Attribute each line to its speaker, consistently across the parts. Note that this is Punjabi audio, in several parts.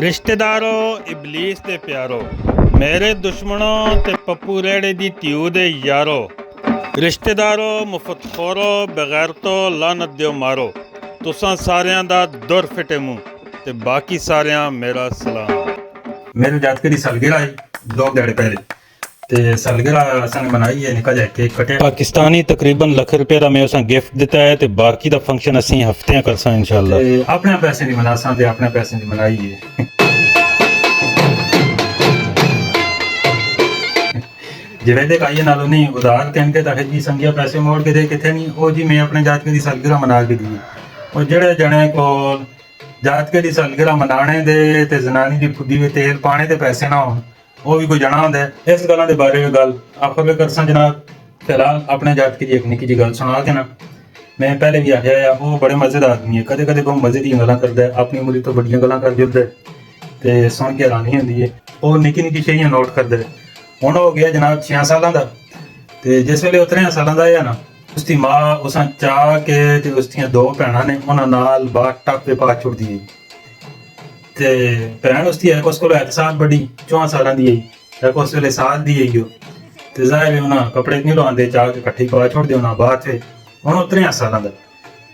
Speaker 1: ਰਿਸ਼ਤੇਦਾਰੋ ਇਬਲੀਸ ਦੇ ਪਿਆਰੋ, ਮੇਰੇ ਦੁਸ਼ਮਣੋ ਤੇ ਪੱਪੂ ਰੇੜੇ ਦੀ ਧਿਊ ਦੇ ਯਾਰੋ, ਰਿਸ਼ਤੇਦਾਰੋ ਮੁਫਤਖੋਰੋ ਬਗੈਰਤੋ ਲਾਨਤ ਦਿਓ ਮਾਰੋ। ਤੁਸਾਂ ਸਾਰਿਆਂ ਦਾ ਦੁਰ ਫਿਟੇ ਮੂੰਹ ਤੇ ਬਾਕੀ ਸਾਰਿਆਂ ਮੇਰਾ ਸਲਾਮ।
Speaker 2: मेरे जातके दी सालगिरह आई 2 ਦਿਹਾੜੇ ਪਹਿਲੇ ਤੇ ਸਾਲगिरह ਅਸਾਂ ਨੇ ਮਨਾਈ ਹੈ। ਨਿੱਕਾ ਜਿਹਾ ਕੇਕ ਕਟਿਆ।
Speaker 1: ਪਾਕਿਸਤਾਨੀ ਤਕਰੀਬਨ ਲੱਖ ਰੁਪਏ ਦਾ ਮੈਂ ਉਸਾਂ ਗਿਫਟ ਦਿੱਤਾ ਹੈ ਤੇ ਬਾਕੀ ਦਾ ਫੰਕਸ਼ਨ ਅਸੀਂ ਹਫਤਿਆਂ ਕਰਸਾਂ ਇਨਸ਼ਾਅੱਲਾ।
Speaker 2: ਤੇ ਆਪਣੇ ਪੈਸੇ ਦੀ ਮਨਾਸਾਂ ਤੇ ਆਪਣੇ ਪੈਸੇ ਦੀ ਮਨਾਈ ਹੈ। ਜਿਹੜੇ ਦੇ ਕਾਈਏ ਨਾਲੋਂ ਨਹੀਂ ਉਧਾਰ ਕਹਿੰਦੇ ਤਾਂ ਜੀ ਸੰਗਿਆ ਪੈਸੇ ਮੋੜ ਕੇ ਦੇ ਕਿੱਥੇ ਨਹੀਂ। ਉਹ ਜੀ ਮੈਂ ਆਪਣੇ ਜਾਤਕੇ ਦੀ ਸਾਲगिरह ਮਨਾ ਕੇ ਦੀ। ਉਹ ਜਿਹੜੇ ਜਣੇ ਕੋਲ ਜਾਤਕੇ ਦੀ ਸਾਲगिरह ਮਨਾਣੇ ਦੇ ਤੇ ਜ਼ਨਾਨੀ ਦੀ ਫੁੱਦੀ ਵਿੱਚ ਤੇਲ ਪਾਣੇ ਤੇ ਪੈਸੇ ਨਾ ਹੋਣ, ਉਹ ਵੀ ਕੋਈ ਜਾਣਾ ਹੁੰਦਾ। ਇਸ ਗੱਲਾਂ ਦੇ ਬਾਰੇ ਵਿੱਚ ਗੱਲ ਆਖਰ ਕਰਸਾਂ ਜਨਾਬ। ਫਿਲਹਾਲ ਆਪਣੇ ਜਾਤਕੇ ਦੀ ਇੱਕ ਨਿੱਕੀ ਜਿਹੀ ਗੱਲ ਸੁਣਾ ਕੇ ਨਾ, ਮੈਂ ਪਹਿਲੇ ਵੀ ਆਖਿਆ ਆ, ਉਹ ਬੜੇ ਮਜ਼ੇਦਾਰ ਆਦਮੀ ਹੈ। ਕਦੇ ਕਦੇ ਬਹੁਤ ਮਜ਼ੇ ਦੀਆਂ ਗੱਲਾਂ ਕਰਦਾ ਹੈ, ਆਪਣੀ ਉਮਰ ਤੋਂ ਵੱਡੀਆਂ ਗੱਲਾਂ ਕਰ ਦਿੰਦਾ ਤੇ ਸੁਣ ਕੇ ਹੈਰਾਨੀ ਹੁੰਦੀ ਹੈ। ਉਹ ਨਿੱਕੀ ਨਿੱਕੀ ਸ਼ੇਆਂ ਨੋਟ ਕਰਦਾ। ਹੁਣ ਹੋ ਗਿਆ ਜਨਾਬ 6 ਸਾਲਾਂ ਦਾ ਤੇ ਜਿਸ ਵੇਲੇ 13 ਸਾਲਾਂ ਦਾ ਆ ਨਾ, ਉਸਦੀ ਮਾਂ ਉਸਾਂ ਚਾਹ ਕੇ ਤੇ ਉਸਦੀਆਂ 2 ਭੈਣਾਂ ਨੇ ਉਹਨਾਂ ਨਾਲ ਬਾਹਰ ਟੱਪ ਤੇ ਪਾ ਛੁੱਟਦੀ ਹੈ। ਤੇ ਭੈਣ ਉਸਦੀ ਹੈ ਉਸ ਕੋਲ 1 ਸਾਲ ਵੱਡੀ 14 ਸਾਲਾਂ ਦੀ ਹੈ, ਇੱਕ ਉਸ ਵੇਲੇ ਸਾਲ ਦੀ ਹੈ। ਤੇ ਜ਼ਾਹਿਰ ਹੈ ਉਹਨਾਂ ਕੱਪੜੇ ਨਹੀਂ ਲਵਾਉਂਦੇ, ਚਾਹ ਕੇ ਇਕੱਠੀ ਪਾ ਛੁੱਟਦੇ ਉਹਨਾਂ ਬਾਅਦ ਚ। ਹੁਣ ਉਹ 13 ਸਾਲਾਂ ਦਾ,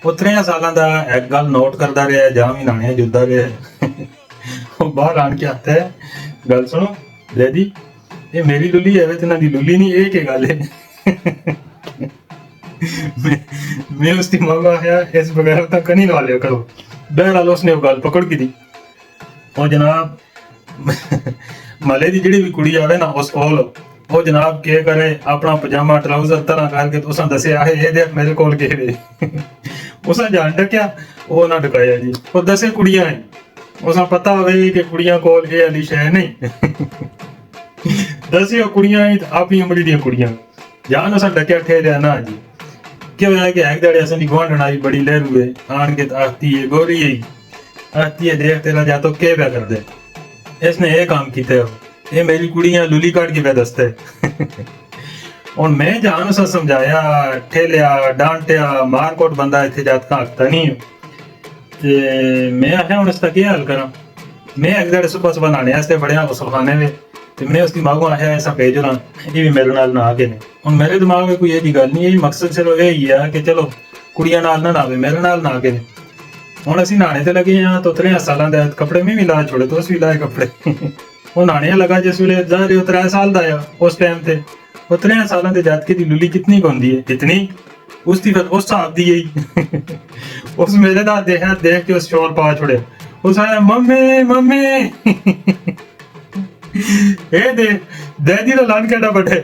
Speaker 2: ਉਹ 13 ਸਾਲਾਂ ਦਾ ਇੱਕ ਗੱਲ ਨੋਟ ਕਰਦਾ ਰਿਹਾ ਜਾਂ ਵੀ ਨਾਣਿਆ ਜੁਲਦਾ ਰਿਹਾ। ਉਹ ਬਾਹਰ ਆਣ ਕੇ ਆਤਾ ਹੈ, ਗੱਲ ਸੁਣੋ ਡੈਡੀ ਇਹ ਮੇਰੀ ਲੁੱਲੀ ਹੈ, ਤੇ ਇਹਨਾਂ ਦੀ ਲੁੱਲੀ ਨਹੀਂ। ਇਹ ਕੀ ਗੱਲ ਹੈ? मैं उसकी मांगा है इस बगैर तक कहीं ना लिया करो। बहरहाल उसने वो गल पकड़ की दी। और जनाब मले की जिहड़ी भी कुड़ी आवे ना उस कोल वो जनाब के करे अपना पजामा ट्राउजर तरह करके तुसां दस्सिया है ये देख मेरे कोल के वे। उसां जान डकिया वो ना डकाया जी। और 10 कुड़ियां हैं, उसां पता होवे कि कुड़ियां कोल ये वाली शय नहीं। 10 कुड़ियां हैं अपनी उम्र दी कुड़ियां जान उसां डकिया ठहरिया ना जी। क्या होया कि एक दाड़े असन दी गुआंढण आई बड़ी लहर हुए आन के आती है गोरी है, आती है देख तेरा जा तो के क्या कर दे, इसने ये काम किया ये मेरी कुड़ियां लुली काट के पे दसते। और मैं जान उसे समझाया ठेलिया डांटिया मारकोट बंदा इतने जात का हकता नहीं है। ते मैं आखिया हूँ इसका क्या हल करा। मैं एक दाड़े सुबह सुबह नहाने वास्ते बड़िया गुसलखाने में ਤੇ ਮੈਂ ਉਸਦੀ ਮਾਂ ਨੂੰ ਆਖਿਆ ਐਸਾ ਭੇਜ ਨਾ, ਇਹ ਵੀ ਮੇਰੇ ਨਾਲ ਨਾ ਆ ਗਏ ਨੇ। ਹੁਣ ਮੇਰੇ ਦਿਮਾਗ ਵਿੱਚ ਕੋਈ ਇਹ ਜੀ ਗੱਲ ਨਹੀਂ, ਇਹ ਮਕਸਦ ਸਿਰਫ ਇਹ ਹੀ ਆ ਕਿ ਚਲੋ ਕੁੜੀਆਂ ਨਾਲ ਨਾ ਨਾਵੇ, ਮੇਰੇ ਨਾਲ ਨਾ ਆ ਗਏ ਨੇ। ਹੁਣ ਅਸੀਂ ਨਹਾਣੇ ਤੇ ਲੱਗੇ ਆ ਤਾਂ 13 ਸਾਲਾਂ ਦਾ ਕੱਪੜੇ ਮੈਂ ਵੀ ਲਾ ਛੋੜੇ ਤੋਂ ਵੀ ਲਾਏ ਕੱਪੜੇ। ਉਹ ਨਹਾਣੇ ਲੱਗਾ ਜਿਸ ਵੇਲੇ ਜ਼ਾਹਿਰ 13 ਸਾਲ ਦਾ ਆ ਉਸ ਟਾਈਮ ਤੇ। ਉਹ 13 ਸਾਲਾਂ ਦੇ ਜਾਤਕੇ ਦੀ ਲੁੱਲੀ ਕਿਤਨੀ ਹੁੰਦੀ ਹੈ, ਇਤਨੀ ਉਸਦੀ ਫਿਰ ਉਸ ਹਿਸਾਬ ਦੀ ਹੈ। ਉਸ ਮੇਰੇ ਦਾ ਦੇਖ ਕੇ ਉਸ ਸ਼ੋਰ ਪਾ ਛੋੜੇ। ਉਸ ਆਇਆ ਮੰਮੀ ਮੰਮੀ ए दे डैडी तो लान केड़ा बैठे।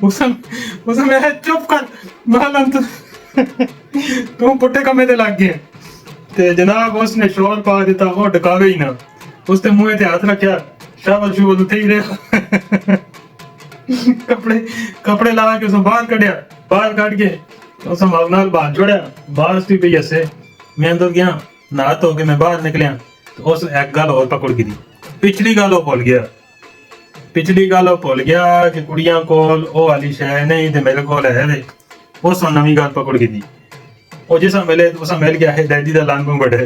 Speaker 2: उसे मैं चुप कर मालूम तू पुट्टे कमे ते लग गए। ते जनाब उसने शोर पा दिता, वो डकावे ही ना। उसने मुंह ते हाथ रखा, शाबाश शुरू थे ही रहा। कपड़े ला के उसे बाहर कढ़िया, बाहर काट के उसे माल नाल बाहर जोड़िया। बाहर उसकी पई हसे, मैं अंदर गया नहा धो के मैं बाहर निकलिया। उस एक गल और पकड़ की दी, पिछली गल वो भूल गया। पिछली गल वो भूल गया कि कुड़ियां कोल ओ वाली शय नहीं ते मेरे कोल है वे। उस नवी गल पकड़ की दी। वो जिस मिले उस मिल गया है डैडी दा लानू बड़े।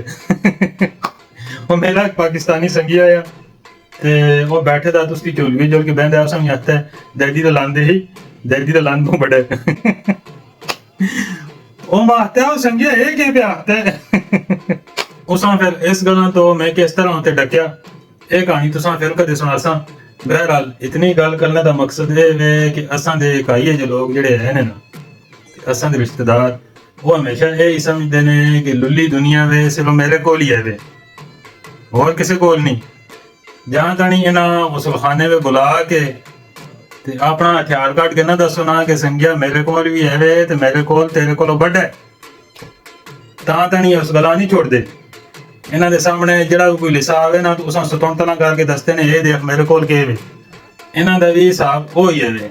Speaker 2: वो मेरा पाकिस्तानी संगी आया ते वो बैठे दा उसकी झोल भी जोड़ के बहंदा उस आता है डैडी दा लांदे ही डैडी दा लानू बड़े। वो मारता है संगिया ये के पे आता है। उसां फिर इस गल्लां तो मैं किस तरह ते डकिया ਇਹ ਕਹਾਣੀ ਤੁਸੀਂ ਫਿਰ ਕਦੇ ਸੁਣਾਸਾਂ। ਬਹਿਰਹਾਲ ਇਤਨੀ ਗੱਲ ਕਰਨ ਦਾ ਮਕਸਦ ਇਹ ਵੇ ਕਿ ਅਸਾਂ ਦੇ ਕਾਈਏ ਜੋ ਲੋਕ ਜਿਹੜੇ ਹੈ ਨੇ ਨਾ, ਅਸਾਂ ਦੇ ਰਿਸ਼ਤੇਦਾਰ, ਉਹ ਹਮੇਸ਼ਾ ਇਹ ਹੀ ਸਮਝਦੇ ਨੇ ਕਿ ਲੁੱਲੀ ਦੁਨੀਆ ਵੇ ਸਿਰਫ ਮੇਰੇ ਕੋਲ ਹੀ ਹੈ ਵੇ, ਹੋਰ ਕਿਸੇ ਕੋਲ ਨਹੀਂ। ਜਾਂ ਤਾਂ ਨਹੀਂ ਇਹਨਾਂ ਗੁਸਲਖਾਨੇ ਵਿੱਚ ਬੁਲਾ ਕੇ ਤੇ ਆਪਣਾ ਹਥਿਆਰ ਕੱਢ ਕੇ ਨਾ ਦੱਸੋ ਨਾ ਕਿ ਸੰਗਿਆ ਮੇਰੇ ਕੋਲ ਵੀ ਹੈ ਵੇ ਤੇ ਮੇਰੇ ਕੋਲ ਤੇਰੇ ਕੋਲੋਂ ਵੱਡਾ ਹੈ, ਤਾਂ ਨਹੀਂ ਉਸ ਗੱਲਾਂ ਨਹੀਂ ਛੋੜਦੇ। ਇਹਨਾਂ ਦੇ ਸਾਹਮਣੇ ਜਿਹੜਾ ਕੋਈ ਲਿਸਾ ਆਵੇ ਨਾ ਤਾਂ ਉਸਾਂ ਸੁਤੰਤਰਤਾ ਕਰਕੇ ਦੱਸਦੇ ਨੇ ਇਹ ਦੇਖ ਮੇਰੇ ਕੋਲ ਕੀ ਵੇ। ਇਹਨਾਂ ਦਾ ਵੀ ਹਿਸਾਬ ਉਹ ਹੀ ਹੈ।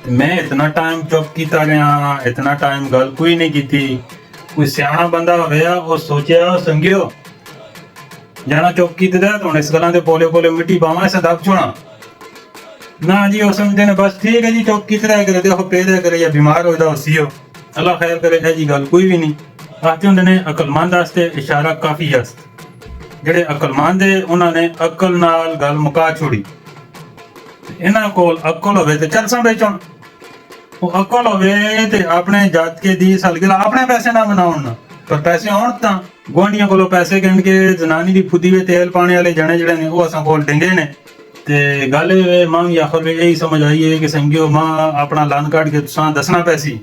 Speaker 2: ਤੇ ਮੈਂ ਇਤਨਾ ਟਾਈਮ ਚੁੱਪ ਕੀਤਾ ਰਿਹਾ, ਇਤਨਾ ਟਾਈਮ ਗੱਲ ਕੋਈ ਨਹੀਂ ਕੀਤੀ। ਕੋਈ ਸਿਆਣਾ ਬੰਦਾ ਹੋਵੇ ਉਹ ਸੋਚਿਆ ਸੰਗਿਓ ਜਾਣਾ ਚੁੱਪ ਕੀਤੇ ਦਾ ਹੁਣ ਇਸ ਗੱਲਾਂ ਦੇ ਪੋਲੇ ਪੋਲੇ ਮਿੱਟੀ ਪਾਵਾਂ ਐਸਾ ਦਬ ਛੋਣਾ ਨਾ ਜੀ। ਉਹ ਸਮਝਦੇ ਨੇ ਬਸ ਠੀਕ ਹੈ ਜੀ ਚੁੱਪ ਕੀਤੇ ਰਹਿ ਕਰੇ ਦੇਖੋ ਪੇ ਦੇ ਕਰੇ ਜਾਂ ਬਿਮਾਰ ਹੋ ਜਾਂਦਾ ਸੀਓ ਅੱਲਾ ਖੈਰ ਕਰੇ। ਇਹ ਜੀ ਗੱਲ ਕੋਈ ਵੀ ਨਹੀਂ। ਆਖਦੇ ਹੁੰਦੇ ਨੇ ਅਕਲਮੰਦ ਵਾਸਤੇ ਇਸ਼ਾਰਾ ਕਾਫੀ ਹੈ। ਜਿਹੜੇ ਅਕਲਮੰਦ ਹੈ ਉਹਨਾਂ ਨੇ ਅਕਲ ਨਾਲ ਗੱਲ ਮੁਕਾ ਛੋੜੀ। ਇਹਨਾਂ ਕੋਲ ਅਕਲ ਹੋਵੇ ਤੇ ਚਰਸਾਂ ਵੇਚਣ, ਉਹ ਅਕਲ ਹੋਵੇ ਤੇ ਆਪਣੇ ਜਾਤਕੇ ਦੀ ਸਲਗਿਰਾ ਆਪਣੇ ਪੈਸੇ ਨਾਲ ਬਣਾਉਣ। ਪਰ ਪੈਸੇ ਹੋਣ ਤਾਂ ਗੁਆਂਢੀਆਂ ਕੋਲੋਂ ਪੈਸੇ ਕਹਿਣ ਕੇ ਜਨਾਨੀ ਦੀ ਫੁੱਦੀ ਵੇ ਤੇਲ ਪਾਣੇ ਵਾਲੇ ਜਣੇ ਜਿਹੜੇ ਨੇ ਉਹ ਅਸਾਂ ਕੋਲ ਡਿੰਗੇ ਨੇ। ਤੇ ਗੱਲ ਮਾਂ ਵੀ ਆਖਰ ਵੇ ਇਹੀ ਸਮਝ ਆਈ ਹੈ ਕਿ ਸੰਗਿਓ ਮਾਂ ਆਪਣਾ ਲੰਨ ਕੱਢ ਕੇ ਤੁਸਾਂ ਦੱਸਣਾ ਪੈਸੀ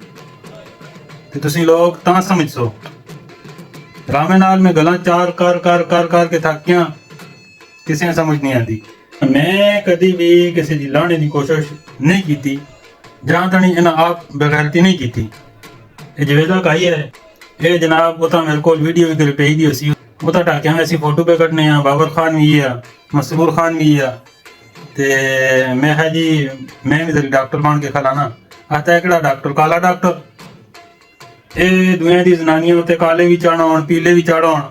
Speaker 2: ਤੇ ਤੁਸੀਂ ਲੋਕ ਤਾਂ ਸਮਝੋ। ਰਾਮੇ ਨਾਲ ਮੈਂ ਗੱਲਾਂ ਚਾਰ ਕਰ ਕੇ ਥੱਕਿਆ, ਕਿਸੇ ਨੂੰ ਸਮਝ ਨਹੀਂ ਆਉਂਦੀ। ਮੈਂ ਕਦੀ ਵੀ ਕਿਸੇ ਦੀ ਲਾਣੇ ਦੀ ਕੋਸ਼ਿਸ਼ ਨਹੀਂ ਕੀਤੀ, ਜਾਂ ਤਣੀ ਇਹਨਾਂ ਆਪ ਬਗੈਰਤੀ ਨਹੀਂ ਕੀਤੀ। ਇਹ ਜਵੇਦਾ ਕਾਈ ਹੈ ਇਹ ਜਨਾਬ, ਉਹ ਤਾਂ ਮੇਰੇ ਕੋਲ ਵੀਡੀਓ ਵੀ ਪਈ ਦੀ ਸੀ, ਉਹ ਤਾਂ ਢਾਕਿਆਂ ਵਿੱਚ ਅਸੀਂ ਫੋਟੋ ਪੇ ਕੱਢਨੇ ਆ। ਬਾਬਰ ਖਾਨ ਵੀ ਆ, ਮਸਰੂਰ ਖਾਨ ਵੀ ਆ। ਤੇ ਮੈਂ ਕਿਹਾ ਜੀ ਮੈਂ ਵੀ ਤੇਰੀ ਡਾਕਟਰ ਬਣ ਕੇ ਖਲਾਣਾ। ਆਤਾ ਕਿਹੜਾ ਡਾਕਟਰ? ਕਾਲਾ ਡਾਕਟਰ। ਇਹ ਦੁਨੀਆ ਦੀ ਜ਼ਨਾਨੀਆਂ ਉੱਤੇ ਕਾਲੇ ਵੀ ਚੜਾਉਣ ਪੀਲੇ ਵੀ ਚੜਾਉਣ।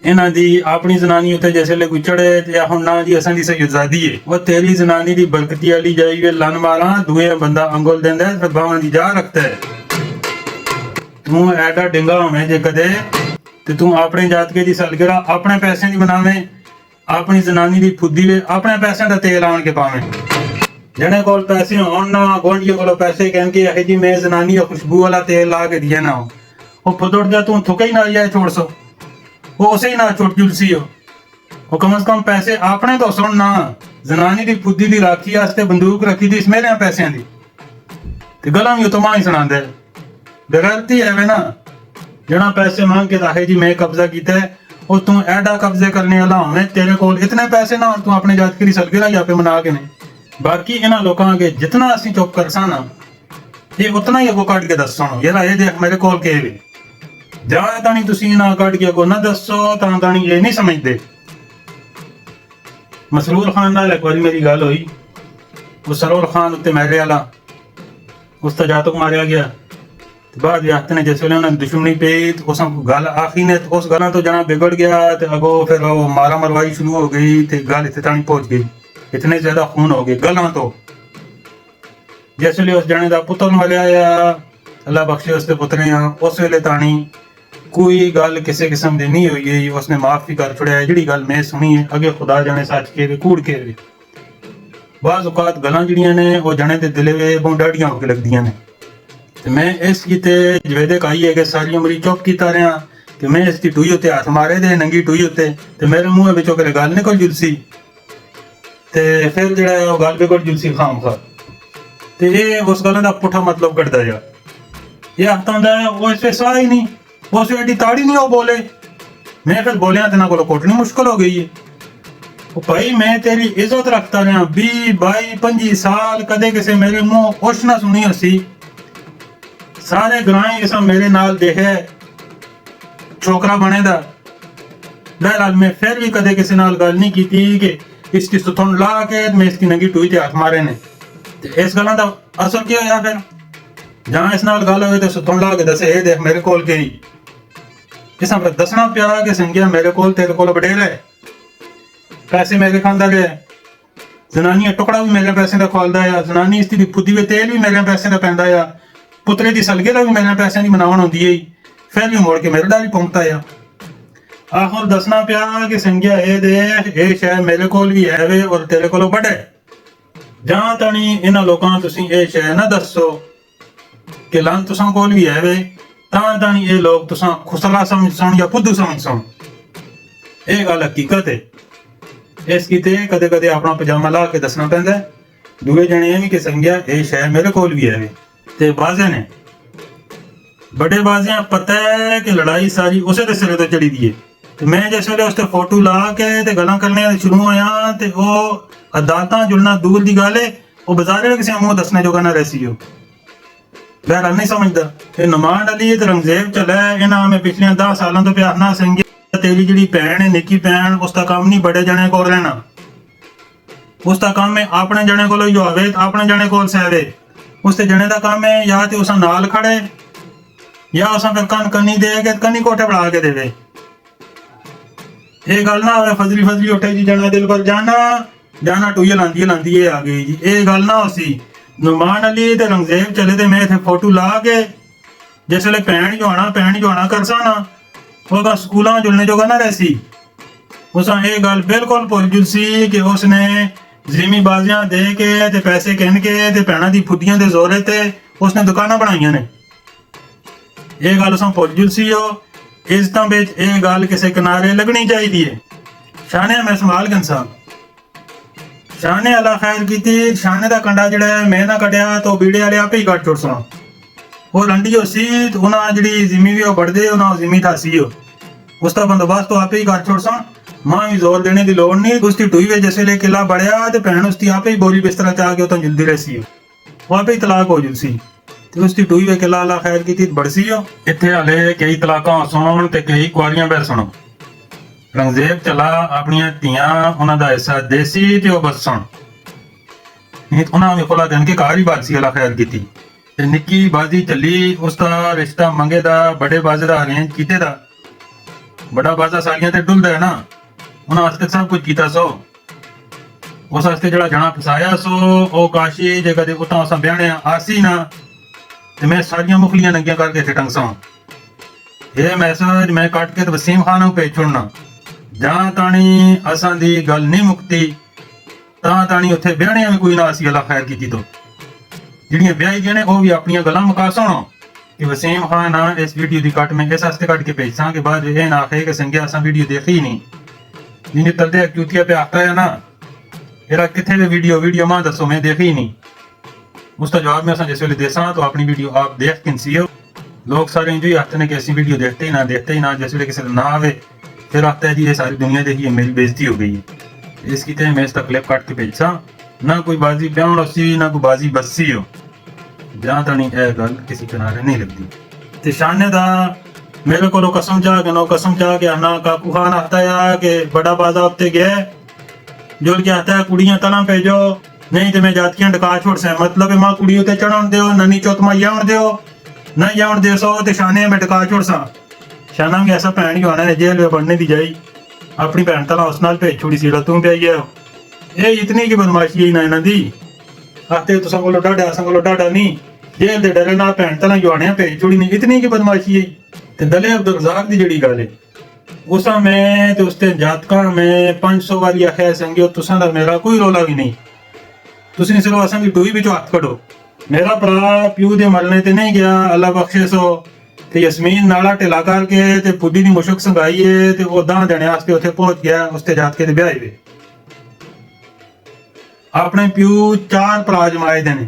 Speaker 2: ਇਹਨਾਂ ਦੀ ਆਪਣੀ ਜ਼ਨਾਨੀ ਉੱਤੇ ਜਿਸ ਵੇਲੇ ਕੋਈ ਚੜੇ ਤੇ ਹੁਣ ਨਾ ਜੀ ਅਸਾਂ ਦੀ ਸਯਦਾਦੀ ਹੈ, ਉਹ ਤੇਰੀ ਜ਼ਨਾਨੀ ਦੀ ਬਰਕਤੀ ਵਾਲੀ ਜਾਈਏ ਲਨ ਮਾਰਾਂ ਦੂਏ ਬੰਦਾ ਅੰਗੁਲ ਦਿੰਦਾ ਫਿਰ ਬਾਵਾਂ ਦੀ ਜਾ ਰੱਖਦਾ ਹੈ। ਤੂੰ ਐਡਾ ਡਿੰਗਾ ਹੋਵੇਂ ਜੇ ਕਦੇ ਤੇ ਤੂੰ ਆਪਣੇ ਜਾਤਕੇ ਦੀ ਸਲਗਿਰਾ ਆਪਣੇ ਪੈਸਿਆਂ ਦੀ ਬਣਾਵੇਂ, ਆਪਣੀ ਜ਼ਨਾਨੀ ਦੀ ਫੁੱਦੀ ਵੇ ਆਪਣੇ ਪੈਸਿਆਂ ਦਾ ਤੇਲ ਆਣ ਕੇ ਪਾਵੇਂ। ਜਿਹਨੇ ਕੋਲ ਪੈਸੇ ਹੋਣ ਨਾ ਗੁਆਂਢੀਆਂ ਕੋਲੋਂ ਪੈਸੇ ਕਹਿਣ ਕੇ ਇਹ ਜੀ ਮੈਂ ਜ਼ਨਾਨੀ ਦਾ ਖੁਸ਼ਬੂ ਵਾਲਾ ਤੇਲ ਲਾ ਕੇ ਦਿਆ ਨਾ ਉਹ ਫੁੱਦੜ ਜਾ ਤੂੰ ਥੁਕੇ ਹੀ ਨਾ ਜਾਏ ਛੋੜ ਸੋ ਉਹ ਉਸੇ ਹੀ ਨਾ ਛੁੱਟ ਜੁਲਸੀ ਉਹ ਕਮ ਸੇ ਕਮ ਪੈਸੇ ਆਪਣੇ ਤੋਂ ਸੁਣ ਨਾ। ਜ਼ਨਾਨੀ ਦੀ ਫੁੱਦੀ ਦੀ ਰਾਖੀ ਵਾਸਤੇ ਬੰਦੂਕ ਰੱਖੀ ਦੀ ਮੇਰੇ ਪੈਸਿਆਂ ਦੀ ਤੇ ਗਲਾਂ ਵੀ ਉਤੋਂ ਮਾਂ ਹੀ ਸੁਣਾਉਂਦੇ ਬੇਗੈਰਤੀ ਐਵੇਂ ਨਾ। ਜਿਹੜਾ ਪੈਸੇ ਮੰਗ ਕੇ ਤਾਂ ਜੀ ਮੈਂ ਕਬਜ਼ਾ ਕੀਤਾ ਹੈ, ਉਹ ਤੂੰ ਐਡਾ ਕਬਜ਼ੇ ਕਰਨੇ ਵਾਲਾ ਹੋਵੇਂ ਤੇਰੇ ਕੋਲ ਇਤਨੇ ਪੈਸੇ ਨਾ ਹੋਣ ਤੂੰ ਆਪਣੇ ਜਾਤਕੇ ਦੀ ਸਲਗਿਰਾ ਜਾਪੇ ਮਨਾ ਕੇ ਨੇ। ਬਾਕੀ ਇਹਨਾਂ ਲੋਕਾਂ ਅੱਗੇ ਜਿਤਨਾ ਅਸੀਂ ਚੁੱਪ ਕਰਸਾਂ ਨਾ ਇਹ ਉਤਨਾ ਹੀ ਅੱਗੋਂ ਕੱਢ ਕੇ ਦੱਸਣ ਯਾਰ ਇਹ ਦੇਖ ਮੇਰੇ ਕੋਲ ਕੀ ਵੇ। ਜਾਂ ਤਾਂ ਨਹੀਂ ਤੁਸੀਂ ਨਾ ਕੱਢ ਕੇ ਅੱਗੋਂ ਨਾ ਦੱਸੋ ਤਾਂ ਨਹੀਂ ਇਹ ਨਹੀਂ ਸਮਝਦੇ। ਮਸਰੂਰ ਖਾਨ ਨਾਲ ਇੱਕ ਵਾਰੀ ਮੇਰੀ ਗੱਲ ਹੋਈ, ਉਹ ਸਰੂਰ ਖਾਨ ਉੱਤੇ ਮੈਰੇ ਵਾਲਾ ਉਸ ਦਾ ਜਾਤਕ ਮਾਰਿਆ ਗਿਆ ਤੇ ਬਾਅਦ ਵਿਆਹਤ ਨੇ ਜਿਸ ਵੇਲੇ ਉਹਨਾਂ ਦੀ ਦੁਸ਼ਮਣੀ ਪਈ ਉਸ ਗੱਲ ਆਖੀ ਨੇ ਉਸ ਗੱਲਾਂ ਤੋਂ ਜਣਾ ਵਿਗੜ ਗਿਆ ਤੇ ਅੱਗੋਂ ਫਿਰ ਉਹ ਮਾਰਾ ਮਰਵਾਈ ਸ਼ੁਰੂ ਹੋ ਗਈ ਤੇ ਗੱਲ ਇੱਥੇ ਤਾਣੀ ਪਹੁੰਚ ਗਈ। इतने ज्यादा खून हो गए गला तो जिस वे उस जने का पुत्र मिलया आ अल्लाह बख्शे उसके पुत्र उस वेले ताणी कोई गल किसी किस्म की नहीं हुई है। उसने माफ भी कर छुड़िया। जी गल मैं सुनी है अगे खुदा जाने सच के कूड़ के बाज़ औकात गल्लां जिहड़ियां ने वो जने के दिले वे बहुत डाढ़ियां होके लगदियां ने। ते मैं इस कीते जवेदे आई है कि सारी उमरी चुप कीता रहा कि मैं इसकी टूई उत्ते हथ मारे दे नंगी टूई उत्ते ते मेरे मूँह विचों कदे गल निकल जुलसी ਤੇ ਫਿਰ ਜਿਹੜਾ ਉਹ ਗੱਲ ਬਿਗੜ ਜੁਲਸੀ ਖਾਮ ਖਾ ਤੇ ਇਹ ਉਸ ਗੱਲ ਦਾ ਪੁੱਠਾ ਮਤਲਬ ਕੱਢਦਾ ਜਾ। ਇਹ ਆਖਦਾ ਹੁੰਦਾ ਉਹ ਇਸ ਵੇ ਸਾਹ ਹੀ ਨਹੀਂ ਉਸ ਵੇਡੀ ਤਾੜੀ ਨਹੀਂ ਉਹ ਬੋਲੇ। ਮੈਂ ਫਿਰ ਬੋਲਿਆ ਤੇ ਨਾ ਕੋਲ ਕੋਟਣੀ ਮੁਸ਼ਕਲ ਹੋ ਗਈ ਹੈ। ਉਹ ਭਾਈ ਮੈਂ ਤੇਰੀ ਇੱਜ਼ਤ ਰੱਖਦਾ ਰਿਹਾ 20 22 25 ਸਾਲ ਕਦੇ ਕਿਸੇ ਮੇਰੇ ਮੂੰਹ ਕੁਛ ਨਾ ਸੁਣੀ ਅਸੀਂ ਸਾਰੇ ਗਰਾਏ ਇਸ ਮੇਰੇ ਨਾਲ ਦੇਖੇ ਛੋਕਰਾ ਬਣੇਦਾ। ਬਹਿਰਹਾਲ मैं फिर भी कदे किसी नाल गल नहीं की कि इसकी सुथन ला के मैं इसकी नंगी टूई ते हाथ मारे ने ते इस गल्लां दा असर की होया फिर जहां इस नाल गल होवे ते सुथन ला के दसे ए देख मेरे कोल गई इस पर दसना पिया कि संगिया मेरे कोल तेरे कोल बडेर है पैसे मेरे खांदा गए जनानी टुकड़ा भी मेरे पैसे दा खोलदा या जनानी इसदी फुद्दी वे तेल भी मेरे पैसे दा पैंदा या पुत्रे दी सलगे दा भी मेरे पैसे दी मनावण होंदी है फिर भी मोड़ के मेरे दा भी पहुंचता या आखिर दसना पिया कि संगिया ये शह मेरे कोल भी है वे और तेरे कोलों बड़े जहां तनी इन्हां लोकां तुसीं ये शह ना दसो कि लन तुसां कोल भी है वे तां तनी ये लोग तुसां खुसला समझसन या फुद्दू समझसन। ये गल हकीकत है। इस कीते कदे कदे अपना पजामा ला के दसना पैंदा दूए जने भी कि संगिया ये शह मेरे कोल भी है वे ते बाजे ने बड़े बाजियां पता है कि लड़ाई सारी उसे दे सिरे तो चढ़ी दी है। मैं जिस वे उसते फोटो ला के ते गल्लां करने शुरू होया ते वो अदालतां जुड़ना दूर दी गल है वो बाजारे किसी मुंह दसने जोगा ना रसी हो। बहरहाल नहीं समझदा ये नमान अली ते रंगजेब चला इन्हां में पिछले 10 सालों तो प्यार ना संगी तेरी जिहड़ी भैन है निक्की भैन उसका काम नहीं बड़े जने कोल रहना उसका काम है अपने जने कोल जो आवे अपने जने कोल सहवे उसते जने दा काम है या ते उस नाल खड़े या उस फिर कन कन्नी दे के कन्नी कोठे बढ़ा के देवे। ये गल ना होवे फजली फजली उठे जी जाना दिल पर जाना जाना टूई लांदी ये आ गई जी ये गल ना होसी। नुमान अली ते रंगजेब चले ते मैं इत्थे फोटो ला के ਜਿਸ ਵੇਲੇ ਭੈਣ ਜਵਾਣਾ ਕਰਸਾ ਨਾ ਉਹਦਾ ਸਕੂਲਾਂ ਜੁਲਨੇ ਜੋਗਾ ਨਾ ਰਹਿਸੀ। ਉਸਾਂ ਇਹ ਗੱਲ ਬਿਲਕੁਲ ਭੁੱਲ ਜੁਲ ਸੀ ਕਿ ਉਸਨੇ ਜ਼ਿਮੀ ਬਾਜ਼ੀਆਂ ਦੇ ਕੇ ਤੇ ਪੈਸੇ ਕਹਿਣ ਕੇ ਤੇ ਭੈਣਾਂ ਦੀ ਫੁੱਦੀਆਂ ਦੇ ਜ਼ੋਰੇ ਤੇ ਉਸਨੇ ਦੁਕਾਨਾਂ ਬਣਾਈਆਂ ਨੇ। ਇਹ ਗੱਲ ਉਸਾਂ ਭੁੱਲ ਜੁਲ ਸੀ। ਉਹ ਇੱਜ਼ਤਾਂ ਵਿੱਚ ਇਹ ਗੱਲ ਕਿਸੇ ਕਿਨਾਰੇ ਲੱਗਣੀ ਚਾਹੀਦੀ ਹੈ। ਸ਼ਾਨੇ ਮੈਂ ਸੰਭਾਲ ਗੰਸਾ ਸ਼ਾਨੇ ਅੱਲਾ ਖੈਰ ਕੀਤੀ। ਸ਼ਾਨੇ ਦਾ ਕੰਡਾ ਜਿਹੜਾ ਮੈਂ ਨਾ ਕੱਟਿਆ ਤਾਂ ਬੀੜੇ ਵਾਲੇ ਆਪੇ ਹੀ ਕੱਟ ਛੁੱਟਸਾਂ। ਉਹ ਲੰਡੀ ਹੋ ਸੀ ਉਹਨਾਂ ਜਿਹੜੀ ਜ਼ਿਮੀ ਵੀ ਉਹ ਵੜਦੇ ਉਹਨਾਂ ਜ਼ਿਮੀ ਥਾ ਸੀ ਉਸ ਦਾ ਬੰਦੋਬਸਤ ਤੋਂ ਆਪੇ ਹੀ ਕਰ ਛੋੜਸਾਂ। ਮਾਂ ਵੀ ਜ਼ੋਰ ਦੇਣੇ ਦੀ ਲੋੜ ਨਹੀਂ। ਉਸਦੀ ਟੂਈ ਵਿੱਚ ਜਿਸ ਵੇਲੇ ਕਿਲਾ ਬੜਿਆ ਤੇ ਭੈਣ ਉਸਦੀ ਆਪੇ ਹੀ ਬੋਰੀ ਬਿਸਤਰਾ ਚਾਹ ਕੇ ਉਤੋਂ ਜਲਦੀ ਰਹੀ ਸੀ। ਉਹ ਆਪੇ ਹੀ ਤਲਾਕ ਹੋ ਜੂ ਸੀ ਤੇ ਉਸਦੀ ਟੂਈ ਵਿੱਚ ਕਿਲਾ ਅੱਲਾ ਖੈਰ ਕੀਤੀ ਬੜਸੀ। ਇੱਥੇ ਹਾਲੇ ਕਈ ਤਲਾਕਾਂ ਸੁਣਨ ਤੇ ਕਈ ਕੁਆਰੀਆਂ ਬੈਰ ਸੁਣੋ। ਰੰਗਜ਼ੇਬ ਚਲਾ ਆਪਣੀਆਂ ਧੀਆਂ ਉਹਨਾਂ ਦਾ ਹਿੱਸਾ ਦੇਸੀ ਤੇ ਉਹ ਬਸ ਸੁਣ ਨਹੀਂ ਉਹਨਾਂ ਨੇ ਖੋਲਾ ਦੇਣ ਕੇ ਘਰ ਹੀ ਬਾਤ ਸੀ ਅੱਲਾ ਖੈਰ ਕੀਤੀ। ਤੇ ਨਿੱਕੀ ਬਾਜ਼ੀ ਚੱਲੀ ਉਸਦਾ ਰਿਸ਼ਤਾ ਮੰਗੇ ਦਾ ਬੜੇ ਬਾਜ਼ੇ ਦਾ ਅਰੇਂਜ ਕੀਤੇ ਦਾ। ਬੜਾ ਬਾਜ਼ਾ ਸਾਲੀਆਂ ਤੇ ਡੁੱਲਦਾ ਹੈ ਨਾ ਉਹਨਾਂ ਵਾਸਤੇ ਸਭ ਕੁਝ ਕੀਤਾ ਸੋ ਉਸ ਵਾਸਤੇ ਜਿਹੜਾ ਜਣਾ ਫਸਾਇਆ ਸੋ ਉਹ ਕਾਸ਼ੀ ਜੇ ਕਦੇ ਉਤਾਂ ਉਸਾਂ ਬਿਆਣਿਆ ਆਸੀ ਨਾ ਤੇ ਮੈਂ ਸਾਰੀਆਂ ਮੁਖਲੀਆਂ ਨੰਗੀਆਂ ਕਰਕੇ ਤੇ ਟੰਗਸਾਂ। ਇਹ ਮੈਸੇਜ ਮੈਂ ਕੱਟ ਕੇ ਤੇ ਵਸੀਮ ਖਾਨ ਨੂੰ ਭੇਜ ਛੋੜਨਾ। ਜਾਂ ਤਾਣੀ ਅਸਾਂ ਦੀ ਗੱਲ ਨਹੀਂ ਮੁਕਤੀ ਤਾਂ ਤਾਣੀ ਉੱਥੇ ਬਿਆਣਿਆ ਵੀ ਕੋਈ ਨਾ ਅਸੀਂ ਅੱਲਾ ਖੈਰ ਕੀਤੀ ਤੋਂ ਜਿਹੜੀਆਂ ਵਿਆਹੀ ਗਏ ਨੇ ਉਹ ਵੀ ਆਪਣੀਆਂ ਗੱਲਾਂ ਮੁਕਾ ਸੁਣੋ ਕਿ ਵਸੀਮ ਖਾਨ ਆ ਇਸ ਵੀਡੀਓ ਦੀ ਕੱਟ ਮੈਂ ਇਸ ਵਾਸਤੇ ਕੱਟ ਕੇ ਭੇਜਾਂ ਕਿ ਬਾਅਦ ਇਹ ਨਾ ਆਖੇ ਕਿ ਸੰਗਿਆ ਅਸਾਂ ਵੀਡੀਓ ਦੇਖੀ ਨਹੀਂ ਜਿਹਨੇ ਤਲਦੇ ਚੂਤੀਆ पे आता है ना ਇਹਦਾ ਕਿੱਥੇ ਦੇ ਵੀਡੀਓ ਮਾਂ ਦੱਸੋ ਮੈਂ ਦੇਖੀ ਨਹੀਂ। ਉਸ ਦਾ ਜਵਾਬ ਮੈਂ ਅਸਾਂ ਜਿਸ ਵੇਲੇ ਦੇਸਾਂ तो अपनी वीडियो आप देख किनसी हो। लोग सारे इंजॉय आते हैं कि ऐसी वीडियो देखते ही ना जिस ਵੇਲੇ ਕਿਸੇ ना आवे फिर आता है जी ये सारी दुनिया देखी है मेरी बेइज्जती हो गई है। इसकी ते मैं इसका क्लिप काट के भेजा ना कोई बाजी ब्याह सी ना कोई बाजी बस्सी हो ਜਾਂ ਤਾਂ ਨਹੀਂ ਇਹ ਗੱਲ ਕਿਸੇ ਕਿਨਾਰੇ ਨਹੀਂ ਲੱਗਦੀ। ਤੇ ਸ਼ਾਨੇ ਦਾ ਮੇਰੇ ਕੋਲੋਂ ਕਸਮ ਚਾਹ ਕੇ ਆਨਾ ਕਾਕੂ ਖਾਨ ਆਤਾ ਹੈ ਕਿ ਬੜਾ ਬਾਜ਼ਾ ਉੱਤੇ ਗਿਆ ਜੁਲ ਕੇ ਆਤਾ ਹੈ ਕੁੜੀਆਂ ਤਲਾਂ ਭੇਜੋ ਨਹੀਂ ਤੇ ਮੈਂ ਜਾਤੀਆਂ ਡਕਾ ਛੋੜ ਸੇ ਮਤਲਬ ਮਾਂ ਕੁੜੀ ਉਤੇ ਚੜਾਉਣ ਦਿਓ ਨਨੀ ਚੌਥ ਮਾਂ ਆਉਣ ਦਿਓ ਨਹੀਂ ਆਉਣ ਦਿਓ ਸੋ ਤੇ ਸ਼ਾਨੇ ਮੈਂ ਡਕਾ ਛੋੜ ਸਾਂ। ਸ਼ਾਨਾ ਵੀ ਐਸਾ ਭੈਣ ਜਵਾਨਾ ਹੈ ਜੇਲ੍ਹ ਬਣਨੇ ਦੀ ਜਾਈ ਆਪਣੀ ਭੈਣ ਤਲਾਂ ਉਸ ਨਾਲ ਭੇਜ ਛੋੜੀ ਸੀ ਤੂੰ ਪਿਆਈ ਹੈ। ਇਹ ਇਤਨੀ ਕੀ ਬਦਮਾਸ਼ੀ ਹੈ ਨਾ ਇਹਨਾਂ ਦੀ ਆਤੇ ਤੁਸਾਂ ਕੋਲੋਂ ਡਾਡਾ ਨਹੀਂ ਜੇਲ੍ਹ ਦੇ ਡਰੇ ਨਾਲ ਭੈਣ ਤਲਾਂ ਜਵਾਣਿਆ ਭੇਜ ਛੋੜੀ ਨਹੀਂ ਇਤਨੀ ਕੀ ਬਦਮਾਸ਼ੀ ਹੈ। ਤੇ ਦਲੇ ਅਬਦੁਲ ਰਜ਼ਾਕ ਦੀ ਜਿਹੜੀ ਗੱਲ ਹੈ ਉਸਾਂ ਮੈਂ ਤੇ ਉਸਤੇ ਜਾਤਕਾਂ ਮੈਂ 500 ਵਾਰੀ ਆਖਿਆ ਸੰਗਿਓ ਤੁਸਾਂ ਦਾ ਮੇਰਾ ਕੋਈ ਰੋਲਾ ਵੀ ਨਹੀਂ ਤੁਸੀਂ ਸਿਰਫ ਅਸਾਂ ਦੀ ਟੂਈ ਵਿੱਚੋਂ ਹੱਥ ਕੱਢੋ। ਮੇਰਾ ਭਰਾ ਪਿਓ ਦੇ ਮਰਨੇ ਤੇ ਨਹੀਂ ਗਿਆ ਅੱਲਾ ਬਖਸ਼ੇ ਸੋ ਤੇ ਯਸਮੀਨ ਨਾਲਾ ਢਿਲਾ ਕਰਕੇ ਤੇ ਪੁੱਡੀ ਦੀ ਮੁਸ਼ਕ ਸੰਗਾਈ ਏ ਤੇ ਉਹ ਦਾਂ ਦੇਣੇ ਵਾਸਤੇ ਉੱਥੇ ਪਹੁੰਚ ਗਿਆ ਉਸਤੇ ਜਾਤ ਕੇ ਤੇ ਵਿਆਹ ਵੇ। ਆਪਣੇ ਪਿਓ 4 ਭਰਾ ਜਮਾਏ ਦੇ ਨੇ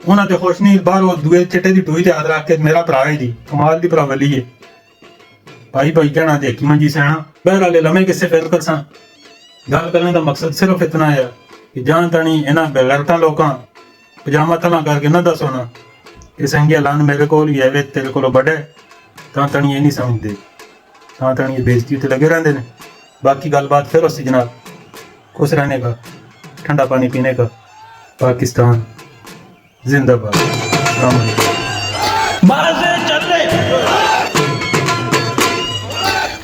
Speaker 2: ਉਹਨਾਂ ਤੇ ਖੁਸ਼ ਨਹੀਂ ਬਾਹਰ ਉਹ ਦੂਏ ਚਿੱਟੇ ਦੀ ਟੂਈ ਤੇ ਹੱਥ ਰੱਖ ਕੇ ਮੇਰਾ ਭਰਾ ਹੈ ਜੀ ਕਮਾਲ ਦੀ ਭਰਾ ਵਲੀ ਹੈ ਭਾਈ ਕਹਿਣਾ ਦੇਖੀ ਮੰਜੀ ਸੈਣਾ ਬਹਿਰਾਲੇ ਲਮੇ ਕਿਸੇ ਫੇਰ ਕਰਸਾਂ। ਗੱਲ ਕਰਨ ਦਾ ਮਕਸਦ ਸਿਰਫ ਇਤਨਾ ਹੈ ਕਿ ਜਾਂ ਤਣੀ ਇਹਨਾਂ ਬੇਗੈਰਤਾਂ ਲੋਕਾਂ ਪਜਾਮਾ ਤਲਾ ਕਰਕੇ ਨਾ ਦੱਸੋਣਾ ਕਿ ਸੰਗਿਆ ਲਾਨ ਮੇਰੇ ਕੋਲ ਹੀ ਹੈ ਤੇਰੇ ਕੋਲੋਂ ਵੱਡੇ ਤਾਂ ਤਣੀ ਇਹ ਨਹੀਂ ਸਮਝਦੇ ਤਾਂ ਤਣੀ ਇਹ ਬੇਇੱਜ਼ਤੀ ਤੇ ਲੱਗੇ ਰਹਿੰਦੇ ਨੇ। ਬਾਕੀ ਗੱਲਬਾਤ ਫਿਰ ਉਸੇ ਜਨਾਬ खुश रहने का ठंडा पानी पीने का पाकिस्तान जिंदाबाद।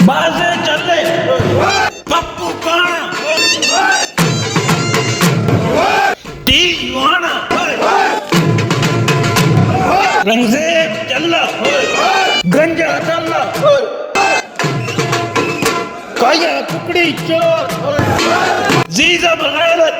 Speaker 3: बाजे चले पप्पू काना दीवाना रंगज़ेब चल्ला गंजा चल्ला काया टुकड़ी चोर जीजा बगैरत